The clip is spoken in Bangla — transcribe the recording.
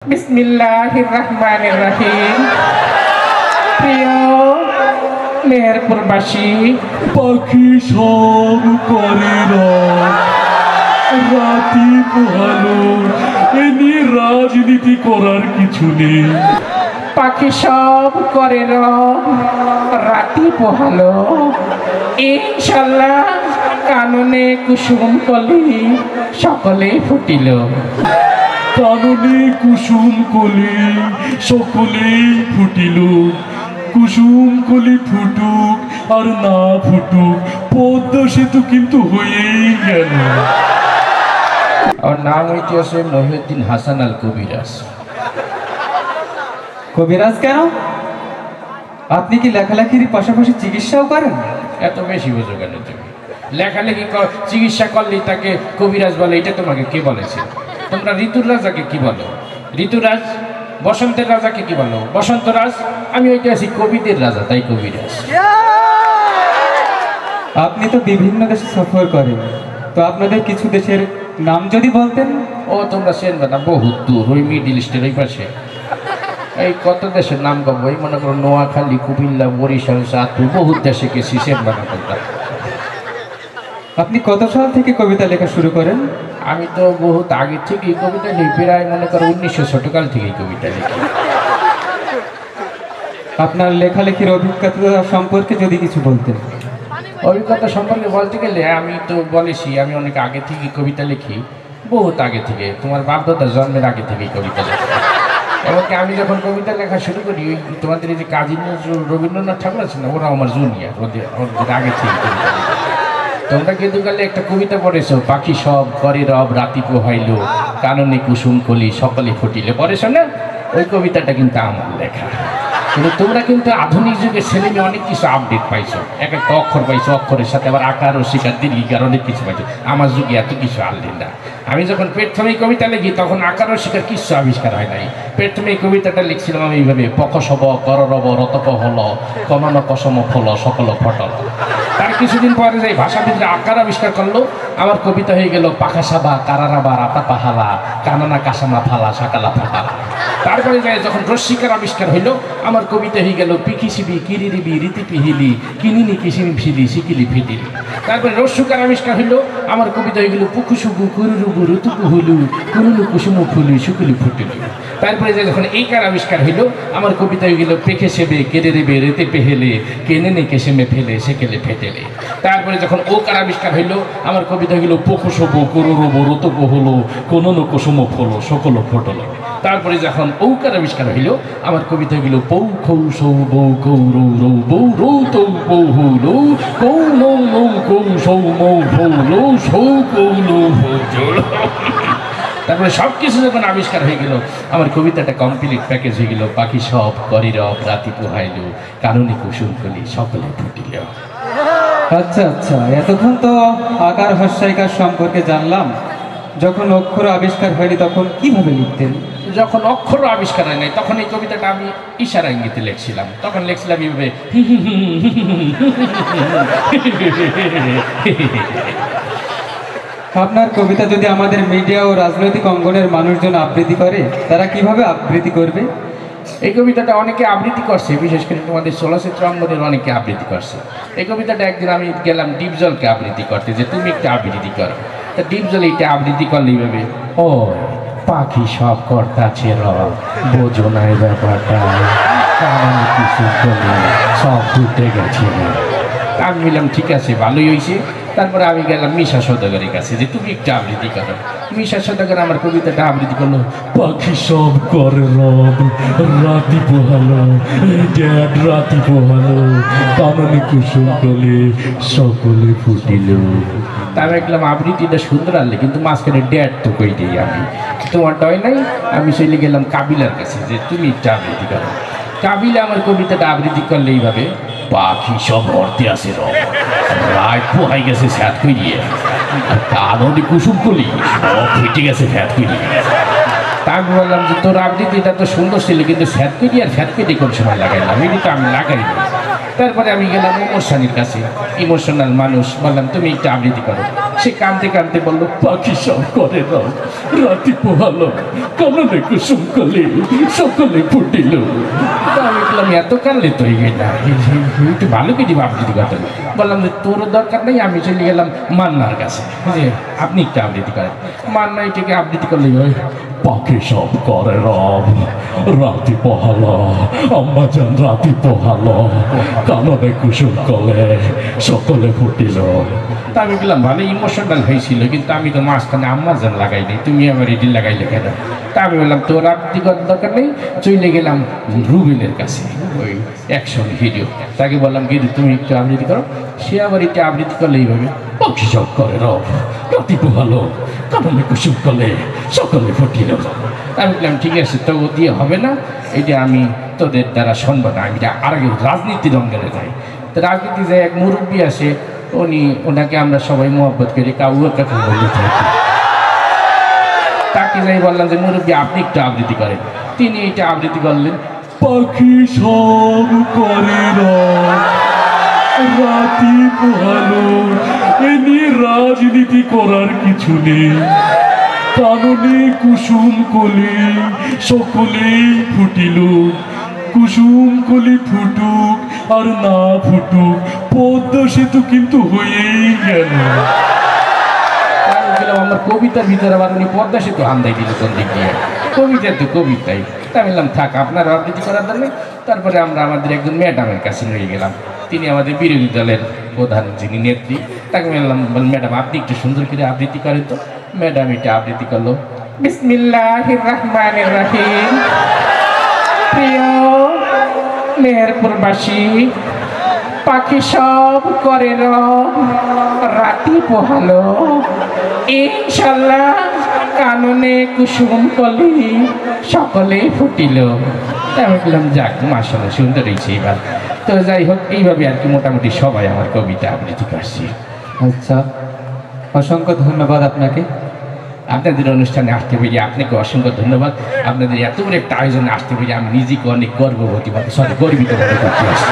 বিসমিল্লাহিররহমানিররহিম। প্রিয় মেহেরপুরবাসী, পাখি সব করে রাতি পোহালো, এ নিয়ে রাজনীতি করার কিছু নেই। পাখি সব করে রাতি পোহালো, ইনশাল্লাহ কাননে কুসুম কলি সকলেই ফুটিল। কাননে কুসুম কলি সকলেই ফুটিল। কুসুম কলি ফুটুক আর না ফুটুক, পদ্মা সেতু কিন্তু হয়েই গেল। আমার নাম হইতেছে মহিউদ্দিন হাসান আল কবিরাজ। কবিরাজ কেন? আপনি কি লেখালেখির পাশাপাশি চিকিৎসাও করেন? এত বেশি বোঝো কেন তুমি? লেখালেখি চিকিৎসা করলেই তাকে কবিরাজ বলে, এটা তোমাকে কে বলেছে? তোমরা ঋতুর রাজাকে কি বলো? ঋতুরাজ। বসন্তের রাজাকে কি বলো? বসন্তরাজ। আমি হইতে আছি কবিদের রাজা, তাই কবিরাজ। আপনি তো বিভিন্ন দেশে সফর করেন, তো আপনাদের কিছু দেশের নাম যদি বলতেন। ও তোমরা চেনবে না, বহুত দূর, ওই মিডিল ইস্টের ওই পাশে। এই কত দেশের নাম গাবো? এই মনে করো নোয়াখালী, কুমিল্লা, বরিশাল, চাঁদপুর, বহুত দেশে গেছি, চেনবে না তোমরা। আপনি কত সাল থেকে কবিতা লেখা শুরু করেন? আমি তো বহুত আগে থেকেই কবিতা লিখি, প্রায় মনে করো 1900 থেকেই কবিতা লিখি। আপনার লেখালেখির অভিজ্ঞতা সম্পর্কে যদি কিছু বলতেন। অভিজ্ঞতা সম্পর্কে বলতে গেলে আমি তো বলেছি আমি অনেক আগে থেকেই কবিতা লিখি, বহুত আগে থেকে, তোমার বাপদাদা জন্মের আগে থেকেই কবিতা লিখি। এমনকি আমি যখন কবিতা লেখা শুরু করি, ওই তোমাদের এই যে কাজী নজরুল, রবীন্দ্রনাথ ঠাকুর আছে না, ওরা আমার জুনিয়র, ওদের আগে থেকে কবিতা লিখি। তোমরা কিন্তু কালে একটা কবিতা পড়েছো, পাখি সব করে রাতি পোহাইল, কাননে কুসুম কলি সকলে ফুটিলে, পড়েছো না? ওই কবিতাটা কিন্তু আমার লেখা। কিন্তু তোমরা কিন্তু আধুনিক যুগের ছেলে মেয়ে অনেক কিছু আপডেট পাইছো, এক একটা অক্ষর পাইছো, অক্ষরের সাথে আবার আকার ও শিকার দীর্ঘিকার অনেক কিছু পাইছো। আমার যুগে এত কিছু আনলেন না। আমি যখন প্রথমে কবিতা লিখি তখন আকার ও শিকার কিছু আবিষ্কার হয় নাই। প্রথমে কবিতাটা লিখছিলাম আমি এইভাবে, পকসব কররব রতপ হল, কমন কসম ফল সকল ফটল। তার কিছুদিন পরে যাই ভাষাবিদরা আকার আবিষ্কার করলো, আমার কবিতা হয়ে গেল পাখাসাবা কারারাবা রাতা পাহালা কানানা কাসামা ফালা সাকালা ফাটালা। তারপরে যাই যখন রস্মিকার আবিষ্কার হইলো, আমার কবিতা হয়ে গেল পিকিসিবি কিরিরিবি রীতি পিহিলি কিনিনি কিসিমি ফিলি সিকিলি ফিটিলি। তারপরে রস্যকার আবিষ্কার হইলো, আমার কবিতা হয়ে গেল পুকুসুবু কুরুরুবু ঋতুকুহুলু কুনুলু কুসুমু ফুলি শুকুলি ফুটিলু। তারপরে যে যখন এইকার আবিষ্কার হইলো, আমার কবিতা হয়ে গেল পেখে সেবে কেড়ে রেবে রেতে পেহেলে কেনে নে কেসেমে ফেলে সেকেলে ফেটেলে। তারপরে যখন ওকার আবিষ্কার হইলো, আমার কবিতা হয়ে গেল পকুসবু কুরুরুবু ঋতুকু হলো কোননো কুসুম ফলো সকল ফটলো। তারপরে যখন ঔকার আবিষ্কার হইল, আমার কবিতা হয়ে গেল পৌ খৌ সৌ বৌ কৌ রৌ রৌ বৌ রৌ তৌ বৌ হৌ লৌ কৌ নৌ নৌ কৌ সৌ মৌ ফৌ লৌ সৌ কৌ লৌ ফৌ জৌ। তারপরে সব কিছু যখন আবিষ্কার হয়ে গেল, আমার কবিতাটা কমপ্লিট প্যাকেজ হয়ে গেল, পাখি সব করে রাতি পোহাইল, কাননে কুসুম কলি সকলে ফুটিল। আচ্ছা আচ্ছা, এতক্ষণ তো আকার হস্যাইকার সম্পর্কে জানলাম। যখন অক্ষর আবিষ্কার হয়নি তখন কিভাবে লিখতেন? যখন অক্ষর আবিষ্কার হয় নাই তখন এই কবিতাটা আমি ইশারা ইঙ্গিতে লিখছিলাম। তখন লিখছিলাম এইভাবে। আপনার কবিতা যদি আমাদের মিডিয়া ও রাজনৈতিক অঙ্গনের মানুষজন আবৃত্তি করে, তারা কিভাবে আবৃত্তি করবে? এই কবিতাটা অনেকে আবৃত্তি করছে, বিশেষ করে তোমাদের চলচ্চিত্র অঙ্গনের অনেকে আবৃত্তি করছে। এই কবিতাটা একদিন আমি গেলাম ডিপজলকে আবৃত্তি করতে, যে তুমি একটা আবৃত্তি করো। তা ডিপজল এইটা আবৃত্তি করলে এইভাবে, ও পাখি সব কর্তাছে বোঝো না এই ব্যাপারটা, কারণ কিছু সব ফুটে গেছে। আমি বললাম ঠিক আছে, ভালোই হয়েছে। তারপরে আমি গেলাম মিশা সওদাগরের কাছে, যে তুমি একটা আবৃত্তি করো। মিশা সওদাগর আমার কবিতাটা আবৃত্তি করলো, পাখি সব করে রাতি পোহালো, ড্যাড রাতি পোহালো, কাননে কুসুম কলি সকলে ফুটিল। তা আমি দেখলাম আবৃত্তিটা সুন্দর আনলে, কিন্তু মাঝখানে ড্যাড তো কই দিই আমি, তোমারটা হয় নাই। আমি চলে গেলাম কাবিলার কাছে, যে তুমি একটা আবৃত্তি করো। কাবিলা আমার কবিতাটা আবৃত্তি করলে এইভাবে, পাখি সব ভর্তি আছে রাত পোহাই গেছে স্যাট করিয়ে, কাননে কুসুম কলি সব ফেটে গেছে ফ্যাট করিয়ে। তা আমি বললাম যে তোর আবৃত্তিটা তো সুন্দর ছিল, কিন্তু ফ্যাট করি আর ফ্যাট কেটে কোন সময় লাগাইলাম, এটি তো আমি লাগাই না। তারপরে আমি গেলাম ওমর সানির কাছে, ইমোশনাল মানুষ, বললাম তুমি একটু আবৃত্তি করো। সে কাঁদতে কাঁদতে বললো, পাখি সব করে রব, রাতি পোহালো, কাননে কুসুম কলি, সকলে ফুটিল। তা আমি বললাম এত কানলে তো হয়ে না, একটু ভালো করে আবৃত্তি করতে হবে। বললাম যে তোরও দরকার নেই, আমি চলে গেলাম মান্নার কাছে, যে আপনি একটু আবৃত্তি করেন। মান্না এটাকে আবৃত্তি করলেই হয়, পাখি সব করে রব, রাতি পোহালো, আম্মা যান রাতি পোহালো, কাননে কুসুম কলে, সকলে ফুটিল। তা আমি বললাম ভালো ইমোশনাল হয়েছিল, কিন্তু আমি তো মাঝখানে আম্মা জান লাগাই নি, তুমি আমার এটি লাগাইলে কেন? তা আমি বললাম তোর আবৃত্তি করার দরকার নেই, চলে গেলাম রুবিনের কাছে, ওই অ্যাকশন হিরো। তাকে বললাম কিন্তু তুমি একটু আবৃত্তি করো। সে আবার একটু আবৃত্তি করলে এইভাবে, পাখি সব করে রব, রাতি পোহালো, কাননে কুসুম কলে, সকলে ফুটিল। আমি বললাম ঠিক আছে, তো ও দিয়ে হবে না, এটা আমি তোদের দ্বারা শুনবো না, আমি আর আগে রাজনীতির অঙ্গনে যাই। তো রাজনীতি যায়, এক মুরব্বী আসে, ওনাকে আমরা সবাই মোহব্বত করি, কাউকে কথা বলতে থাকি। তাকে যাই বললাম যে মুরব্বী আপনি একটু আবৃত্তি করেন। তিনি এটা আবৃত্তি করলেন, পাখি সব করে রব, রাতি পোহালো, এ নিয়ে রাজনীতি করার কিছু নেই, কাননে কুসুম কলি, সকলেই ফুটিল। কুসুম কলি ফুটুক আর না ফুটুক, পদ্মা সেতু কিন্তু হয়েই গেল। আমি বললাম আমার কবিতার ভিতরে আবার উনি পদ্মা সেতু আন্দাই দিল কোন দিক দিয়ে, কবিতা তো কবিতাই। তা বললাম থাক, আপনার আবৃত্তি করার দরকার। তারপরে আমরা আমাদের একজন ম্যাডামের কাছে নিয়ে গেলাম, তিনি আমাদের বিরোধী দলের প্রধান, যিনি নেত্রী। তাকে বললাম ম্যাডাম আপনি একটু সুন্দর করে আবৃত্তি করেন তো। ম্যাডাম এটা আবৃত্তি করলো, বিসমিল্লাহির রাহমানির রাহিম। প্রিয় মেহেরপুরবাসী, পাখি সব করে রব, রাতি পোহালো, ইনশাল্লাহ কাননে কুসুম কলি, সকলেই ফুটিল। আমি বললাম যাক মাশাআল্লাহ সুন্দর হয়েছে এবার। তো যাই হোক, এইভাবে আর কি মোটামুটি সবাই আমার কবিতা আবৃত্তি করছি। আচ্ছা, অসংখ্য ধন্যবাদ আপনাকে। আপনাদের অনুষ্ঠানে আসতে পেরে আপনাকে অসংখ্য ধন্যবাদ। আপনাদের এত বড় একটা আয়োজনে আসতে পেরে আমি নিজেকে অনেক গর্ববোধ, গর্বিত মনে করতে আসছি।